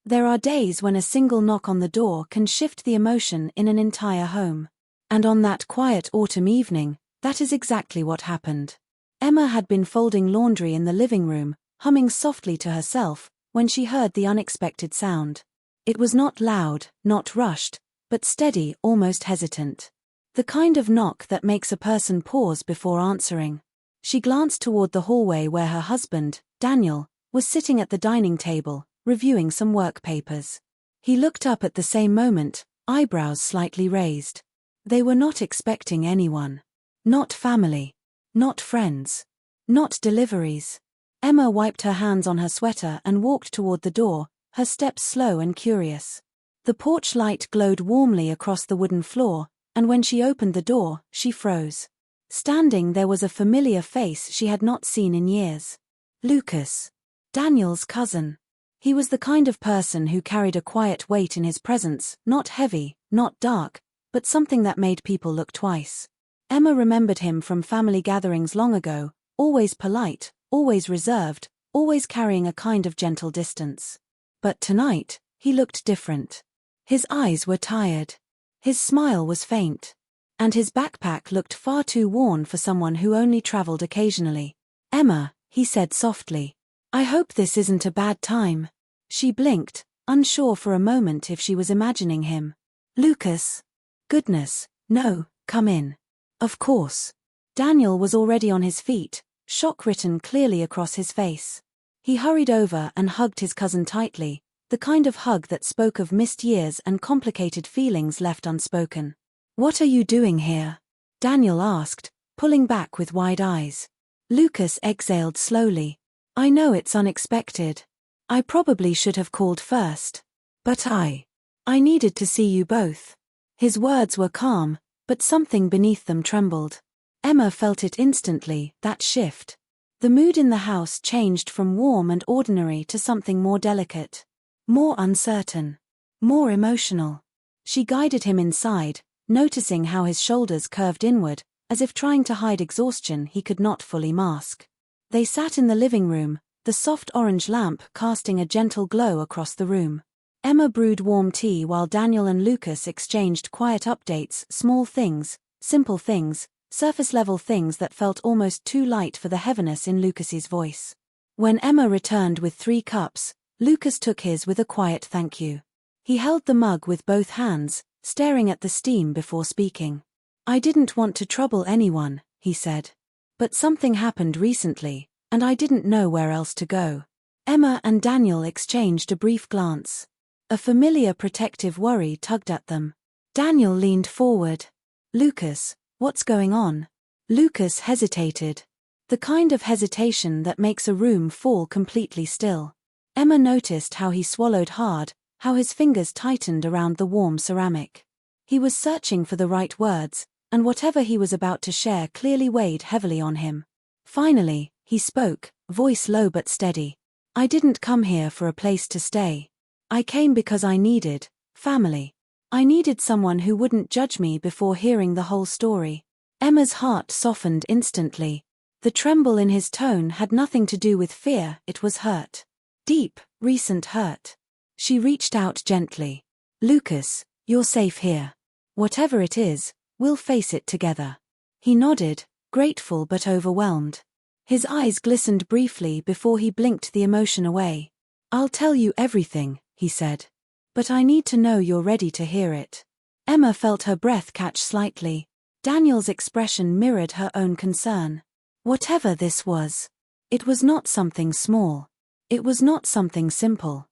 There are days when a single knock on the door can shift the emotion in an entire home. And on that quiet autumn evening, that is exactly what happened. Emma had been folding laundry in the living room, humming softly to herself, when she heard the unexpected sound. It was not loud, not rushed, but steady, almost hesitant. The kind of knock that makes a person pause before answering. She glanced toward the hallway where her husband, Daniel, was sitting at the dining table, reviewing some work papers. He looked up at the same moment, eyebrows slightly raised. They were not expecting anyone. Not family. Not friends. Not deliveries. Emma wiped her hands on her sweater and walked toward the door, her steps slow and curious. The porch light glowed warmly across the wooden floor, and when she opened the door, she froze. Standing there was a familiar face she had not seen in years. Lucas. Daniel's cousin. He was the kind of person who carried a quiet weight in his presence, not heavy, not dark, but something that made people look twice. Emma remembered him from family gatherings long ago, always polite, always reserved, always carrying a kind of gentle distance. But tonight, he looked different. His eyes were tired. His smile was faint. And his backpack looked far too worn for someone who only traveled occasionally. "Emma," he said softly. "I hope this isn't a bad time." She blinked, unsure for a moment if she was imagining him. "Lucas." "Goodness, no, come in." "Of course." Daniel was already on his feet, shock written clearly across his face. He hurried over and hugged his cousin tightly, the kind of hug that spoke of missed years and complicated feelings left unspoken. "What are you doing here?" Daniel asked, pulling back with wide eyes. Lucas exhaled slowly. "I know it's unexpected. I probably should have called first. But I needed to see you both." His words were calm, but something beneath them trembled. Emma felt it instantly, that shift. The mood in the house changed from warm and ordinary to something more delicate. More uncertain. More emotional. She guided him inside, noticing how his shoulders curved inward, as if trying to hide exhaustion he could not fully mask. They sat in the living room, the soft orange lamp casting a gentle glow across the room. Emma brewed warm tea while Daniel and Lucas exchanged quiet updates, small things, simple things, surface-level things that felt almost too light for the heaviness in Lucas's voice. When Emma returned with 3 cups, Lucas took his with a quiet thank you. He held the mug with both hands, staring at the steam before speaking. "I didn't want to trouble anyone," he said. "But something happened recently, and I didn't know where else to go." Emma and Daniel exchanged a brief glance. A familiar protective worry tugged at them. Daniel leaned forward. "Lucas, what's going on?" Lucas hesitated. The kind of hesitation that makes a room fall completely still. Emma noticed how he swallowed hard, how his fingers tightened around the warm ceramic. He was searching for the right words, and whatever he was about to share clearly weighed heavily on him. Finally, he spoke, voice low but steady. "I didn't come here for a place to stay. I came because I needed family. I needed someone who wouldn't judge me before hearing the whole story." Emma's heart softened instantly. The tremble in his tone had nothing to do with fear, it was hurt. Deep, recent hurt. She reached out gently. "Lucas, you're safe here. Whatever it is, we'll face it together." He nodded, grateful but overwhelmed. His eyes glistened briefly before he blinked the emotion away. "I'll tell you everything," he said. "But I need to know you're ready to hear it." Emma felt her breath catch slightly. Daniel's expression mirrored her own concern. Whatever this was, it was not something small. It was not something simple.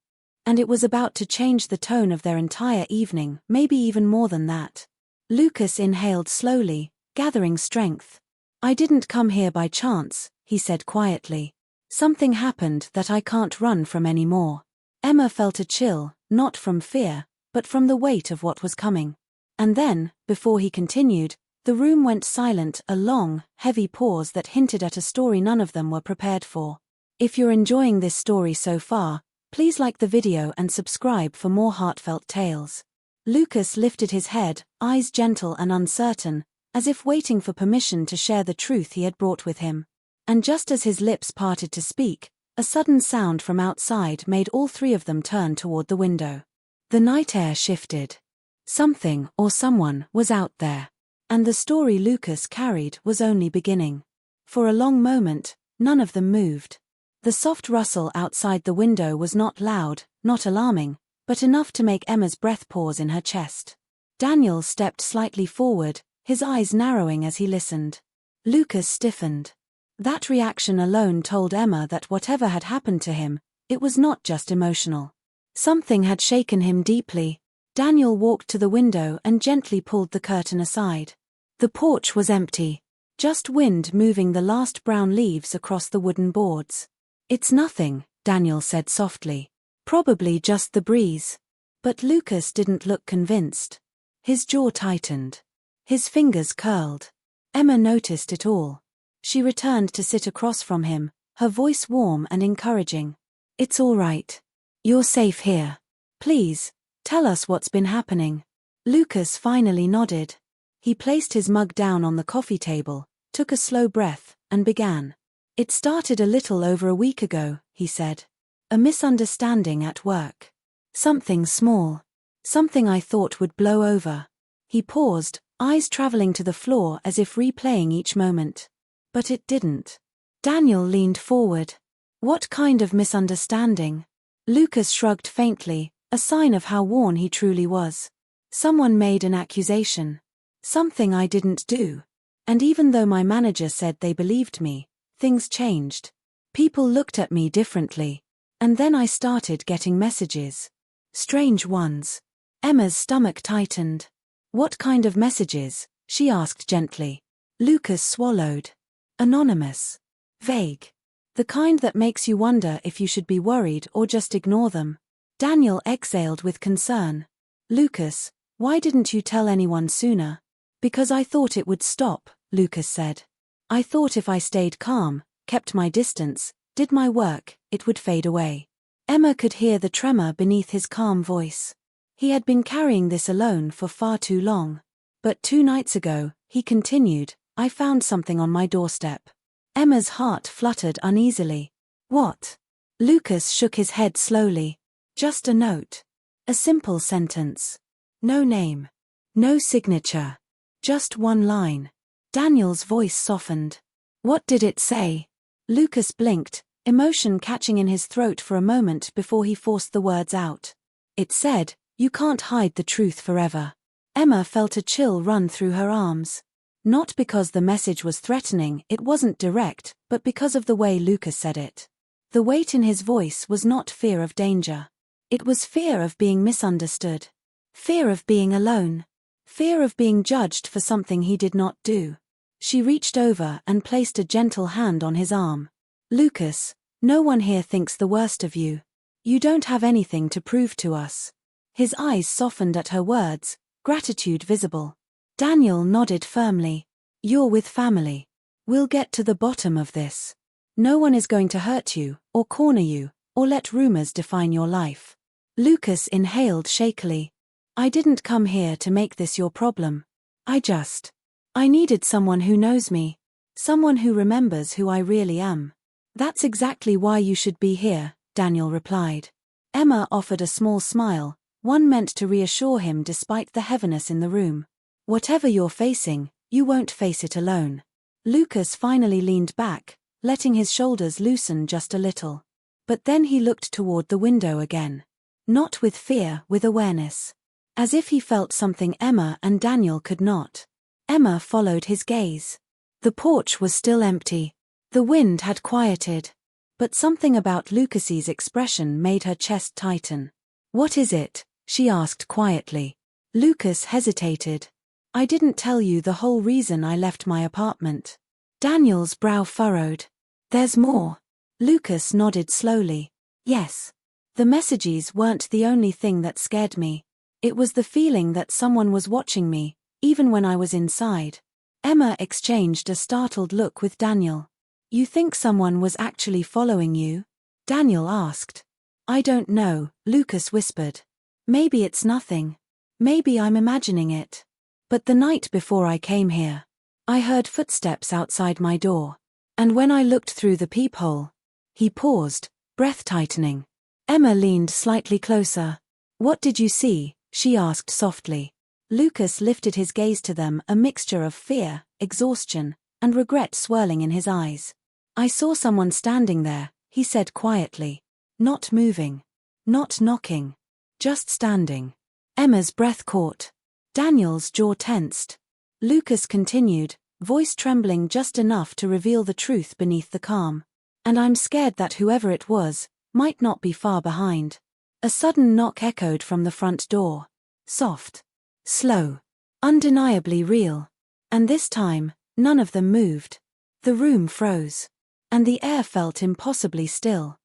And it was about to change the tone of their entire evening, maybe even more than that. Lucas inhaled slowly, gathering strength. "I didn't come here by chance," he said quietly. "Something happened that I can't run from anymore." Emma felt a chill, not from fear, but from the weight of what was coming. And then, before he continued, the room went silent, a long, heavy pause that hinted at a story none of them were prepared for. If you're enjoying this story so far, please like the video and subscribe for more heartfelt tales. Lucas lifted his head, eyes gentle and uncertain, as if waiting for permission to share the truth he had brought with him. And just as his lips parted to speak, A sudden sound from outside made all three of them turn toward the window. The night air shifted. Something, or someone, was out there. And the story Lucas carried was only beginning. For a long moment, none of them moved. The soft rustle outside the window was not loud, not alarming, but enough to make Emma's breath pause in her chest. Daniel stepped slightly forward, his eyes narrowing as he listened. Lucas stiffened. That reaction alone told Emma that whatever had happened to him, it was not just emotional. Something had shaken him deeply. Daniel walked to the window and gently pulled the curtain aside. The porch was empty. Just wind moving the last brown leaves across the wooden boards. "It's nothing," Daniel said softly. "Probably just the breeze." But Lucas didn't look convinced. His jaw tightened. His fingers curled. Emma noticed it all. She returned to sit across from him, her voice warm and encouraging. "It's all right. You're safe here. Please, tell us what's been happening." Lucas finally nodded. He placed his mug down on the coffee table, took a slow breath, and began. "It started a little over a week ago," he said. "A misunderstanding at work. Something small. Something I thought would blow over." He paused, eyes traveling to the floor as if replaying each moment. But it didn't. Daniel leaned forward. "What kind of misunderstanding?" Lucas shrugged faintly, a sign of how worn he truly was. "Someone made an accusation. Something I didn't do. And even though my manager said they believed me, things changed. People looked at me differently. And then I started getting messages. Strange ones." Emma's stomach tightened. "What kind of messages?" she asked gently. Lucas swallowed. "Anonymous. Vague. The kind that makes you wonder if you should be worried or just ignore them." Daniel exhaled with concern. "Lucas, why didn't you tell anyone sooner?" "Because I thought it would stop," Lucas said. "I thought if I stayed calm, kept my distance, did my work, it would fade away." Emma could hear the tremor beneath his calm voice. He had been carrying this alone for far too long. "But 2 nights ago," he continued, "I found something on my doorstep." Emma's heart fluttered uneasily. "What?" Lucas shook his head slowly. "Just a note. A simple sentence. No name. No signature. Just one line." Daniel's voice softened. "What did it say?" Lucas blinked, emotion catching in his throat for a moment before he forced the words out. "It said, you can't hide the truth forever." Emma felt a chill run through her arms. Not because the message was threatening, it wasn't direct, but because of the way Lucas said it. The weight in his voice was not fear of danger. It was fear of being misunderstood. Fear of being alone. Fear of being judged for something he did not do. She reached over and placed a gentle hand on his arm. "Lucas, no one here thinks the worst of you. You don't have anything to prove to us." His eyes softened at her words, gratitude visible. Daniel nodded firmly. "You're with family. We'll get to the bottom of this. No one is going to hurt you, or corner you, or let rumors define your life." Lucas inhaled shakily. "I didn't come here to make this your problem. I needed someone who knows me. Someone who remembers who I really am." "That's exactly why you should be here," Daniel replied. Emma offered a small smile, one meant to reassure him despite the heaviness in the room. "Whatever you're facing, you won't face it alone." Lucas finally leaned back, letting his shoulders loosen just a little. But then he looked toward the window again. Not with fear, with awareness. As if he felt something Emma and Daniel could not. Emma followed his gaze. The porch was still empty. The wind had quieted. But something about Lucas's expression made her chest tighten. "What is it?" she asked quietly. Lucas hesitated. "I didn't tell you the whole reason I left my apartment." Daniel's brow furrowed. "There's more." Lucas nodded slowly. "Yes. The messages weren't the only thing that scared me. It was the feeling that someone was watching me, even when I was inside." Emma exchanged a startled look with Daniel. "You think someone was actually following you?" Daniel asked. "I don't know," Lucas whispered. "Maybe it's nothing. Maybe I'm imagining it. But the night before I came here, I heard footsteps outside my door. And when I looked through the peephole, He paused, breath tightening. Emma leaned slightly closer. "What did you see?" she asked softly. Lucas lifted his gaze to them, a mixture of fear, exhaustion, and regret swirling in his eyes. "I saw someone standing there," he said quietly. "Not moving. Not knocking. Just standing." Emma's breath caught. Daniel's jaw tensed. Lucas continued, voice trembling just enough to reveal the truth beneath the calm. "And I'm scared that whoever it was might not be far behind." A sudden knock echoed from the front door. Soft. Slow. Undeniably real. And this time, none of them moved. The room froze. And the air felt impossibly still.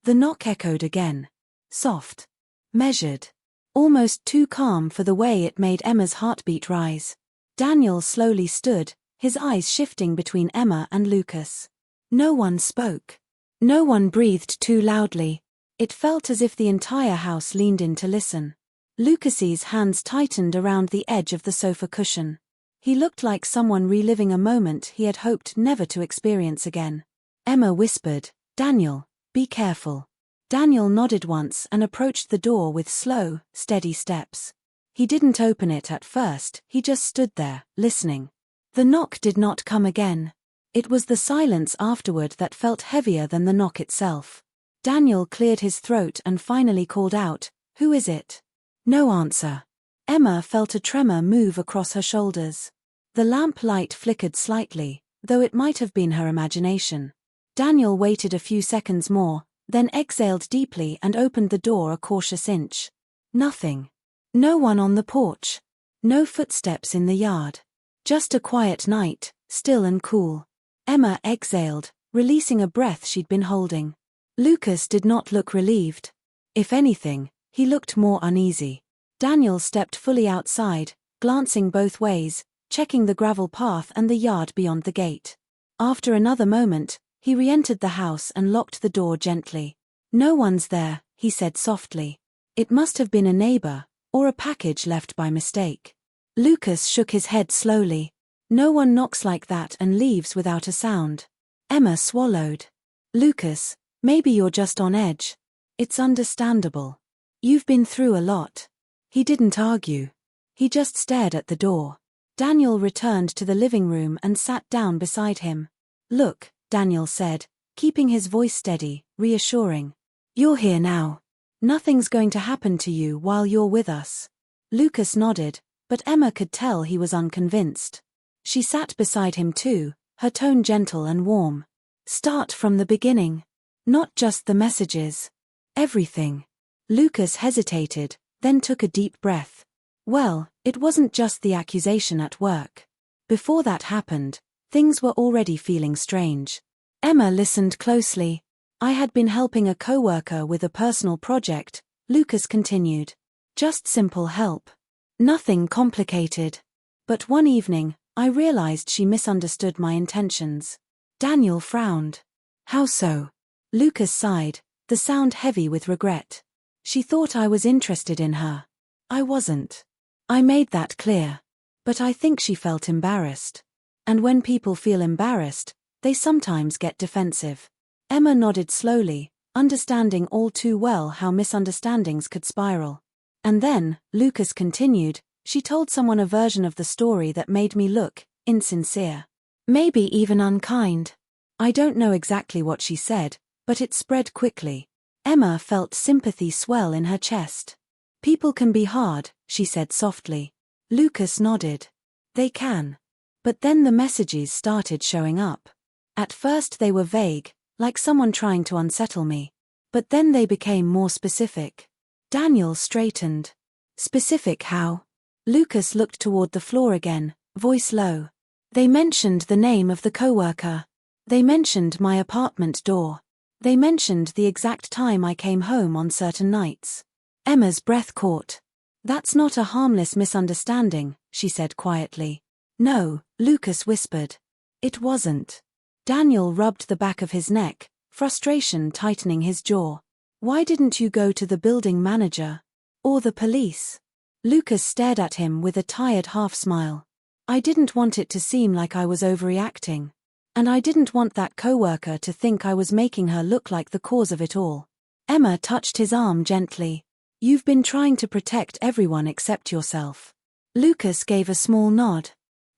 The knock echoed again. Soft. Measured. Almost too calm for the way it made Emma's heartbeat rise. Daniel slowly stood, his eyes shifting between Emma and Lucas. No one spoke. No one breathed too loudly. It felt as if the entire house leaned in to listen. Lucas's hands tightened around the edge of the sofa cushion. He looked like someone reliving a moment he had hoped never to experience again. Emma whispered, "Daniel, be careful." Daniel nodded once and approached the door with slow, steady steps. He didn't open it at first, he just stood there, listening. The knock did not come again. It was the silence afterward that felt heavier than the knock itself. Daniel cleared his throat and finally called out, "Who is it?" No answer. Emma felt a tremor move across her shoulders. The lamp light flickered slightly, though it might have been her imagination. Daniel waited a few seconds more, then exhaled deeply and opened the door a cautious inch. Nothing. No one on the porch. No footsteps in the yard. Just a quiet night, still and cool. Emma exhaled, releasing a breath she'd been holding. Lucas did not look relieved. If anything, he looked more uneasy. Daniel stepped fully outside, glancing both ways, checking the gravel path and the yard beyond the gate. After another moment, he re-entered the house and locked the door gently. "No one's there," he said softly. "It must have been a neighbor, or a package left by mistake." Lucas shook his head slowly. "No one knocks like that and leaves without a sound." Emma swallowed. "Lucas, maybe you're just on edge. It's understandable. You've been through a lot." He didn't argue. He just stared at the door. Daniel returned to the living room and sat down beside him. "Look," Daniel said, keeping his voice steady, reassuring. "You're here now. Nothing's going to happen to you while you're with us." Lucas nodded, but Emma could tell he was unconvinced. She sat beside him too, her tone gentle and warm. "Start from the beginning. Not just the messages. Everything." Lucas hesitated, then took a deep breath. "Well, it wasn't just the accusation at work. Before that happened, things were already feeling strange." Emma listened closely. "I had been helping a coworker with a personal project," Lucas continued. "Just simple help. Nothing complicated. But one evening, I realized she misunderstood my intentions." Daniel frowned. "How so?" Lucas sighed, the sound heavy with regret. "She thought I was interested in her. I wasn't. I made that clear. But I think she felt embarrassed. And when people feel embarrassed, they sometimes get defensive." Emma nodded slowly, understanding all too well how misunderstandings could spiral. "And then," Lucas continued, "she told someone a version of the story that made me look insincere. Maybe even unkind. I don't know exactly what she said, but it spread quickly." Emma felt sympathy swell in her chest. "People can be hard," she said softly. Lucas nodded. "They can. But then the messages started showing up. At first they were vague, like someone trying to unsettle me. But then they became more specific." Daniel straightened. "Specific how?" Lucas looked toward the floor again, voice low. "They mentioned the name of the coworker. They mentioned my apartment door. They mentioned the exact time I came home on certain nights." Emma's breath caught. "That's not a harmless misunderstanding," she said quietly. "No," Lucas whispered. "It wasn't." Daniel rubbed the back of his neck, frustration tightening his jaw. "Why didn't you go to the building manager? Or the police?" Lucas stared at him with a tired half-smile. "I didn't want it to seem like I was overreacting. And I didn't want that coworker to think I was making her look like the cause of it all. Emma touched his arm gently. You've been trying to protect everyone except yourself. Lucas gave a small nod.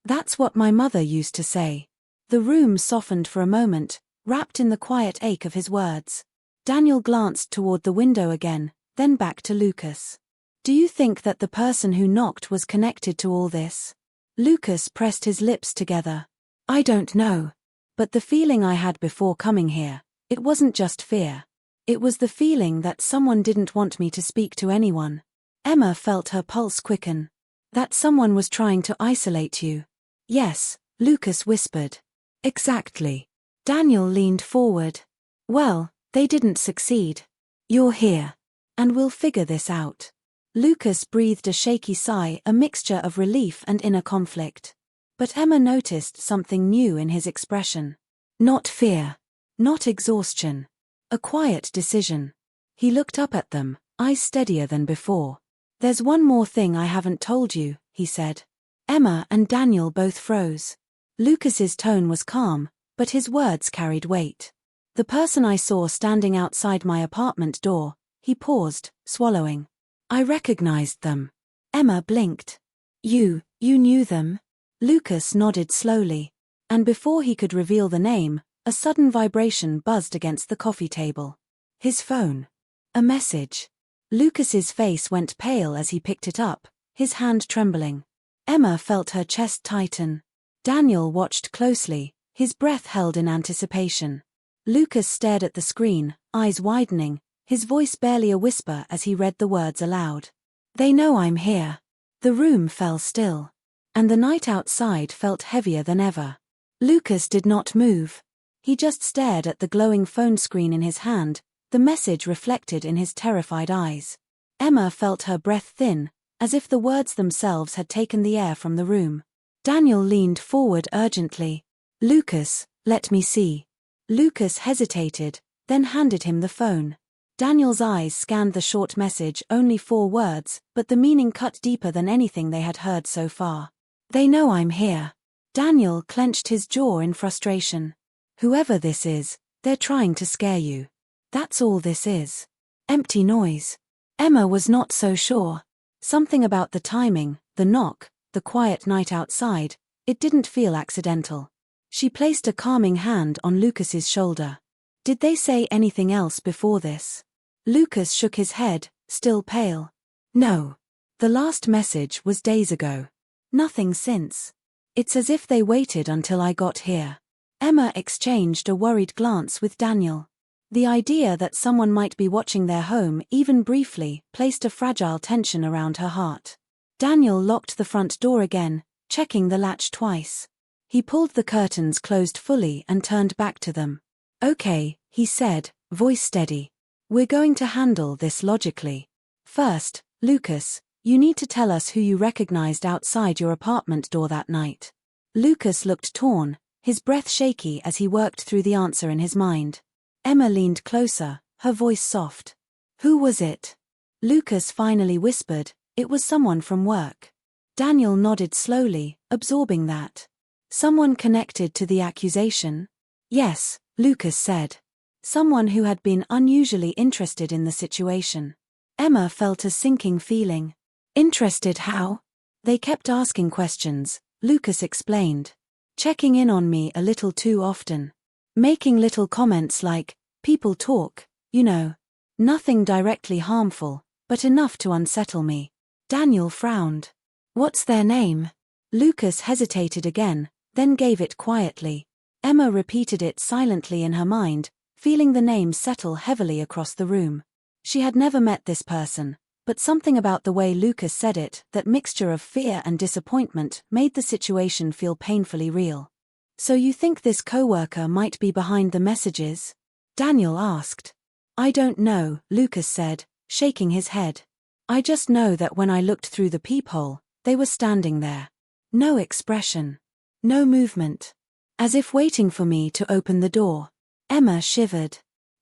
That's what my mother used to say. The room softened for a moment, wrapped in the quiet ache of his words. Daniel glanced toward the window again, then back to Lucas. Do you think that the person who knocked was connected to all this? Lucas pressed his lips together. I don't know. But the feeling I had before coming here, it wasn't just fear. It was the feeling that someone didn't want me to speak to anyone. Emma felt her pulse quicken. That someone was trying to isolate you. Yes, Lucas whispered. Exactly. Daniel leaned forward. Well, they didn't succeed. You're here. And we'll figure this out. Lucas breathed a shaky sigh, a mixture of relief and inner conflict. But Emma noticed something new in his expression. Not fear. Not exhaustion. A quiet decision. He looked up at them, eyes steadier than before. There's one more thing I haven't told you, he said. Emma and Daniel both froze. Lucas's tone was calm, but his words carried weight. The person I saw standing outside my apartment door, he paused, swallowing. I recognized them. Emma blinked. You knew them? Lucas nodded slowly. And before he could reveal the name, a sudden vibration buzzed against the coffee table. His phone. A message. Lucas's face went pale as he picked it up, his hand trembling. Emma felt her chest tighten. Daniel watched closely, his breath held in anticipation. Lucas stared at the screen, eyes widening, his voice barely a whisper as he read the words aloud. They know I'm here. The room fell still. And the night outside felt heavier than ever. Lucas did not move. He just stared at the glowing phone screen in his hand, the message reflected in his terrified eyes. Emma felt her breath thin, as if the words themselves had taken the air from the room. Daniel leaned forward urgently. Lucas, let me see. Lucas hesitated, then handed him the phone. Daniel's eyes scanned the short message, only 4 words, but the meaning cut deeper than anything they had heard so far. They know I'm here. Daniel clenched his jaw in frustration. Whoever this is, they're trying to scare you. That's all this is. Empty noise. Emma was not so sure. Something about the timing, the knock, the quiet night outside, it didn't feel accidental. She placed a calming hand on Lucas's shoulder. Did they say anything else before this? Lucas shook his head, still pale. No. The last message was days ago. Nothing since. It's as if they waited until I got here. Emma exchanged a worried glance with Daniel. The idea that someone might be watching their home, even briefly, placed a fragile tension around her heart. Daniel locked the front door again, checking the latch twice. He pulled the curtains closed fully and turned back to them. Okay, he said, voice steady. We're going to handle this logically. First, Lucas, you need to tell us who you recognized outside your apartment door that night. Lucas looked torn, his breath shaky as he worked through the answer in his mind. Emma leaned closer, her voice soft. Who was it? Lucas finally whispered, it was someone from work. Daniel nodded slowly, absorbing that. Someone connected to the accusation? Yes, Lucas said. Someone who had been unusually interested in the situation. Emma felt a sinking feeling. Interested how? They kept asking questions, Lucas explained. Checking in on me a little too often. Making little comments like, people talk, you know. Nothing directly harmful, but enough to unsettle me. Daniel frowned. What's their name? Lucas hesitated again, then gave it quietly. Emma repeated it silently in her mind, feeling the name settle heavily across the room. She had never met this person, but something about the way Lucas said it, that mixture of fear and disappointment, made the situation feel painfully real. So you think this coworker might be behind the messages? Daniel asked. I don't know, Lucas said, shaking his head. I just know that when I looked through the peephole, they were standing there. No expression. No movement. As if waiting for me to open the door. Emma shivered.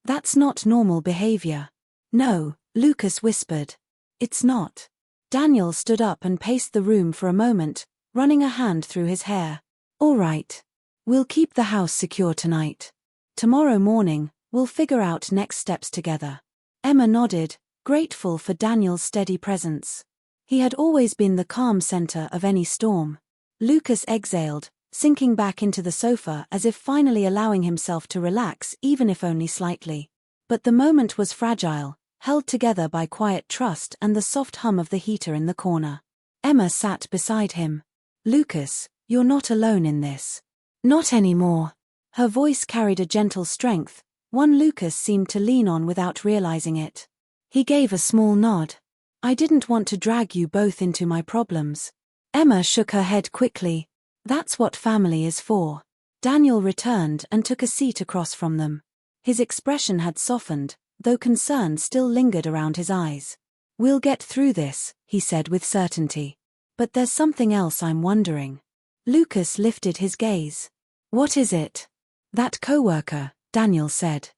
That's not normal behavior. No, Lucas whispered. It's not. Daniel stood up and paced the room for a moment, running a hand through his hair. All right. We'll keep the house secure tonight. Tomorrow morning, we'll figure out next steps together. Emma nodded, grateful for Daniel's steady presence. He had always been the calm center of any storm. Lucas exhaled, sinking back into the sofa as if finally allowing himself to relax even if only slightly. But the moment was fragile, held together by quiet trust and the soft hum of the heater in the corner. Emma sat beside him. Lucas, you're not alone in this. Not anymore. Her voice carried a gentle strength, one Lucas seemed to lean on without realizing it. He gave a small nod. I didn't want to drag you both into my problems. Emma shook her head quickly. That's what family is for. Daniel returned and took a seat across from them. His expression had softened, though concern still lingered around his eyes. We'll get through this, he said with certainty. But there's something else I'm wondering. Lucas lifted his gaze. What is it? That coworker, Daniel said.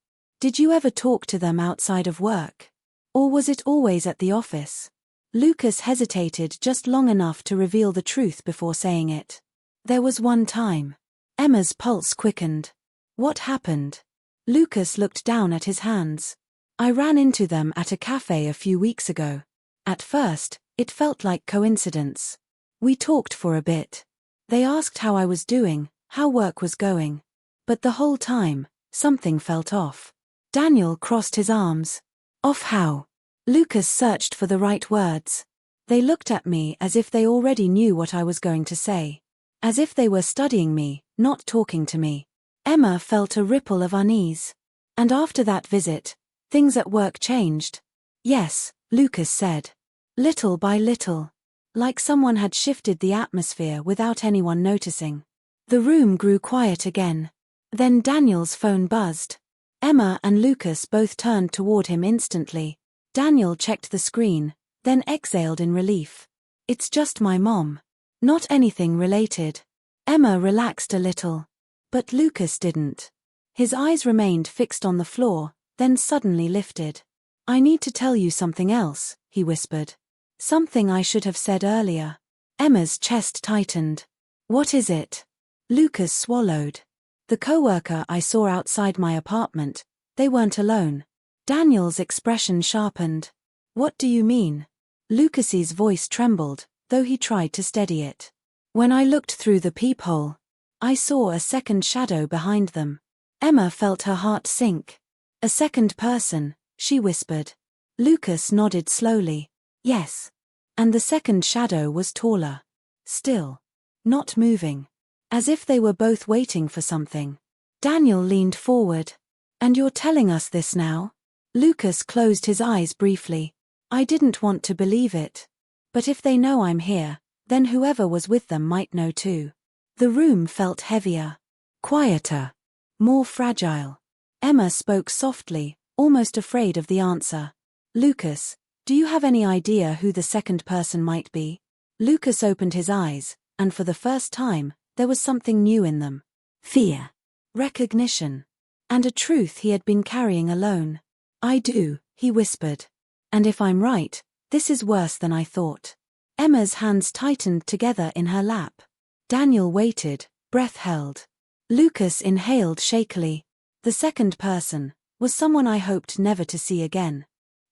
Did you ever talk to them outside of work? Or was it always at the office? Lucas hesitated just long enough to reveal the truth before saying it. There was one time. Emma's pulse quickened. What happened? Lucas looked down at his hands. I ran into them at a cafe a few weeks ago. At first, it felt like coincidence. We talked for a bit. They asked how I was doing, how work was going. But the whole time, something felt off. Daniel crossed his arms. Off how? Lucas searched for the right words. They looked at me as if they already knew what I was going to say. As if they were studying me, not talking to me. Emma felt a ripple of unease. And after that visit, things at work changed. Yes, Lucas said. Little by little. Like someone had shifted the atmosphere without anyone noticing. The room grew quiet again. Then Daniel's phone buzzed. Emma and Lucas both turned toward him instantly. Daniel checked the screen, then exhaled in relief. It's just my mom. Not anything related. Emma relaxed a little. But Lucas didn't. His eyes remained fixed on the floor, then suddenly lifted. I need to tell you something else, he whispered. Something I should have said earlier. Emma's chest tightened. What is it? Lucas swallowed. The coworker I saw outside my apartment, they weren't alone. Daniel's expression sharpened. What do you mean? Lucas's voice trembled, though he tried to steady it. When I looked through the peephole, I saw a second shadow behind them. Emma felt her heart sink. A second person, she whispered. Lucas nodded slowly. Yes. And the second shadow was taller. Still. Not moving. As if they were both waiting for something. Daniel leaned forward. And you're telling us this now? Lucas closed his eyes briefly. I didn't want to believe it. But if they know I'm here, then whoever was with them might know too. The room felt heavier. Quieter. More fragile. Emma spoke softly, almost afraid of the answer. Lucas, do you have any idea who the second person might be? Lucas opened his eyes, and for the first time, there was something new in them. Fear. Recognition. And a truth he had been carrying alone. I do, he whispered. And if I'm right, this is worse than I thought. Emma's hands tightened together in her lap. Daniel waited, breath held. Lucas inhaled shakily. The second person was someone I hoped never to see again.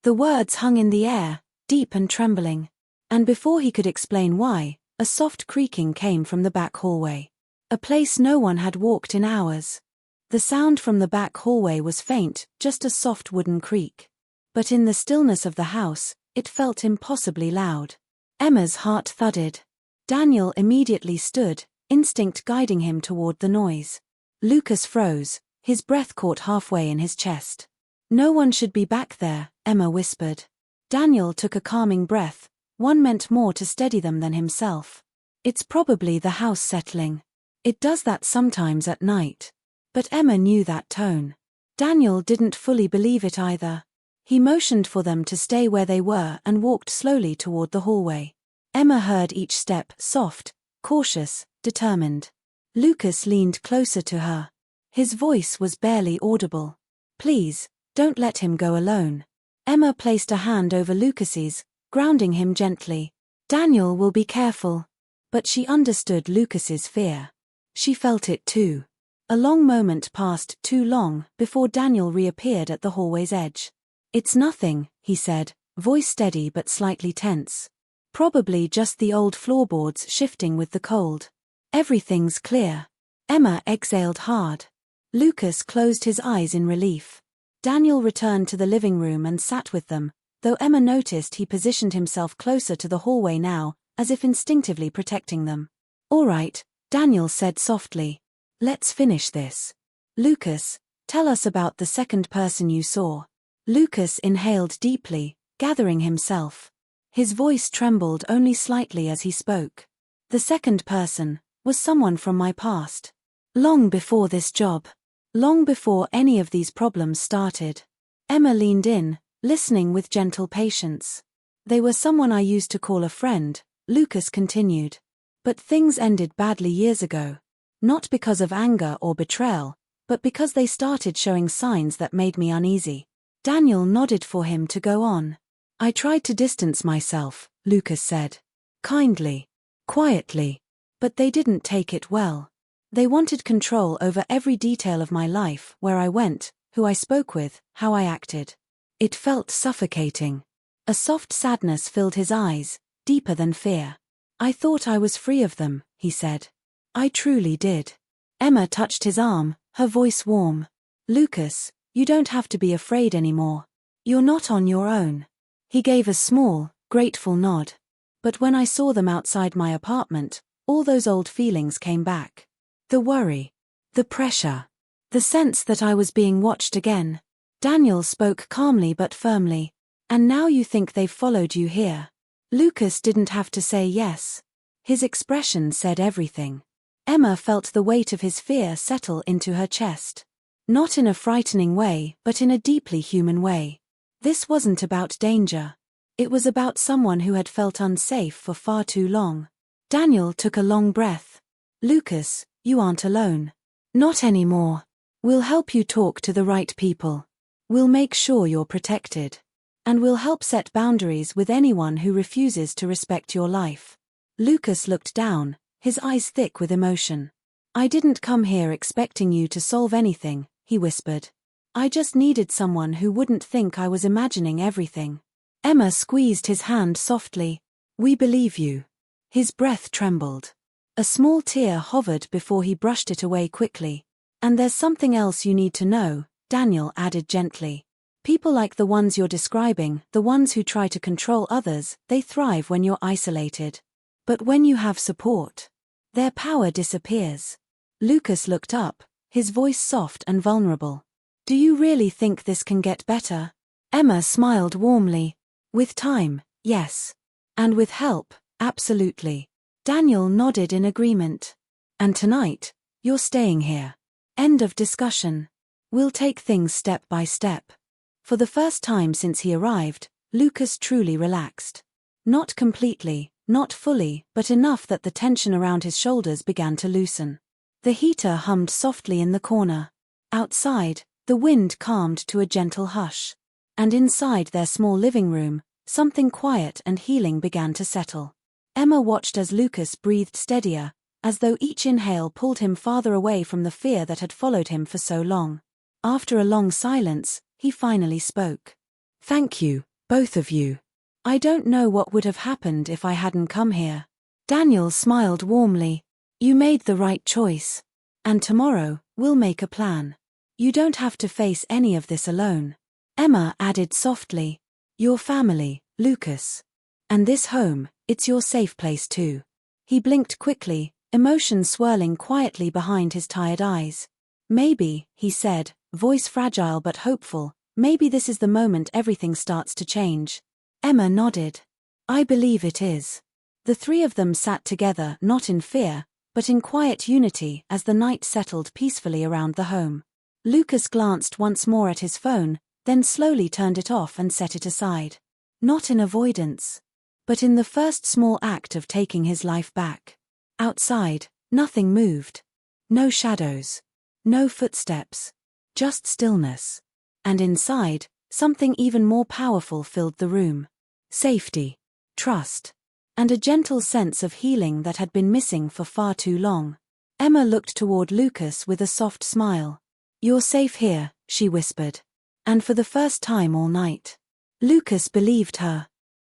The words hung in the air, deep and trembling. And before he could explain why, a soft creaking came from the back hallway. A place no one had walked in hours. The sound from the back hallway was faint, just a soft wooden creak. But in the stillness of the house, it felt impossibly loud. Emma's heart thudded. Daniel immediately stood, instinct guiding him toward the noise. Lucas froze, his breath caught halfway in his chest. No one should be back there, Emma whispered. Daniel took a calming breath, one meant more to steady them than himself. It's probably the house settling. It does that sometimes at night. But Emma knew that tone. Daniel didn't fully believe it either. He motioned for them to stay where they were and walked slowly toward the hallway. Emma heard each step, soft, cautious, determined. Lucas leaned closer to her. His voice was barely audible. Please, don't let him go alone. Emma placed a hand over Lucas's, grounding him gently. Daniel will be careful. But she understood Lucas's fear. She felt it too. A long moment passed, too long, before Daniel reappeared at the hallway's edge. "It's nothing," he said, voice steady but slightly tense. "Probably just the old floorboards shifting with the cold. Everything's clear." Emma exhaled hard. Lucas closed his eyes in relief. Daniel returned to the living room and sat with them, though Emma noticed he positioned himself closer to the hallway now, as if instinctively protecting them. "All right," Daniel said softly. "Let's finish this. Lucas, tell us about the second person you saw." Lucas inhaled deeply, gathering himself. His voice trembled only slightly as he spoke. "The second person was someone from my past. Long before this job. Long before any of these problems started." Emma leaned in, listening with gentle patience. "They were someone I used to call a friend," Lucas continued. "But things ended badly years ago. Not because of anger or betrayal, but because they started showing signs that made me uneasy." Daniel nodded for him to go on. "I tried to distance myself," Lucas said. "Kindly. Quietly. But they didn't take it well. They wanted control over every detail of my life, where I went, who I spoke with, how I acted. It felt suffocating." A soft sadness filled his eyes, deeper than fear. "I thought I was free of them," he said. "I truly did." Emma touched his arm, her voice warm. "Lucas, you don't have to be afraid anymore. You're not on your own." He gave a small, grateful nod. "But when I saw them outside my apartment, all those old feelings came back. The worry. The pressure. The sense that I was being watched again." Daniel spoke calmly but firmly. "And now you think they've followed you here?" Lucas didn't have to say yes. His expression said everything. Emma felt the weight of his fear settle into her chest. Not in a frightening way, but in a deeply human way. This wasn't about danger. It was about someone who had felt unsafe for far too long. Daniel took a long breath. "Lucas, you aren't alone. Not anymore. We'll help you talk to the right people. We'll make sure you're protected. And we'll help set boundaries with anyone who refuses to respect your life." Lucas looked down, his eyes thick with emotion. "I didn't come here expecting you to solve anything," he whispered. "I just needed someone who wouldn't think I was imagining everything." Emma squeezed his hand softly. "We believe you." His breath trembled. A small tear hovered before he brushed it away quickly. "And there's something else you need to know," Daniel added gently. "People like the ones you're describing, the ones who try to control others, they thrive when you're isolated. But when you have support, their power disappears." Lucas looked up, his voice soft and vulnerable. "Do you really think this can get better?" Emma smiled warmly. "With time, yes. And with help, absolutely." Daniel nodded in agreement. "And tonight, you're staying here. End of discussion. We'll take things step by step." For the first time since he arrived, Lucas truly relaxed. Not completely, not fully, but enough that the tension around his shoulders began to loosen. The heater hummed softly in the corner. Outside, the wind calmed to a gentle hush. And inside their small living room, something quiet and healing began to settle. Emma watched as Lucas breathed steadier, as though each inhale pulled him farther away from the fear that had followed him for so long. After a long silence, he finally spoke. "Thank you, both of you. I don't know what would have happened if I hadn't come here." Daniel smiled warmly. "You made the right choice. And tomorrow, we'll make a plan. You don't have to face any of this alone." Emma added softly. "Your family, Lucas. And this home, it's your safe place too." He blinked quickly, emotion swirling quietly behind his tired eyes. "Maybe," he said, voice fragile but hopeful, "maybe this is the moment everything starts to change." Emma nodded. "I believe it is." The three of them sat together, not in fear, but in quiet unity as the night settled peacefully around the home. Lucas glanced once more at his phone, then slowly turned it off and set it aside. Not in avoidance, but in the first small act of taking his life back. Outside, nothing moved. No shadows. No footsteps. Just stillness. And inside, something even more powerful filled the room. Safety. Trust. And a gentle sense of healing that had been missing for far too long. Emma looked toward Lucas with a soft smile. "You're safe here," she whispered. And for the first time all night, Lucas believed her.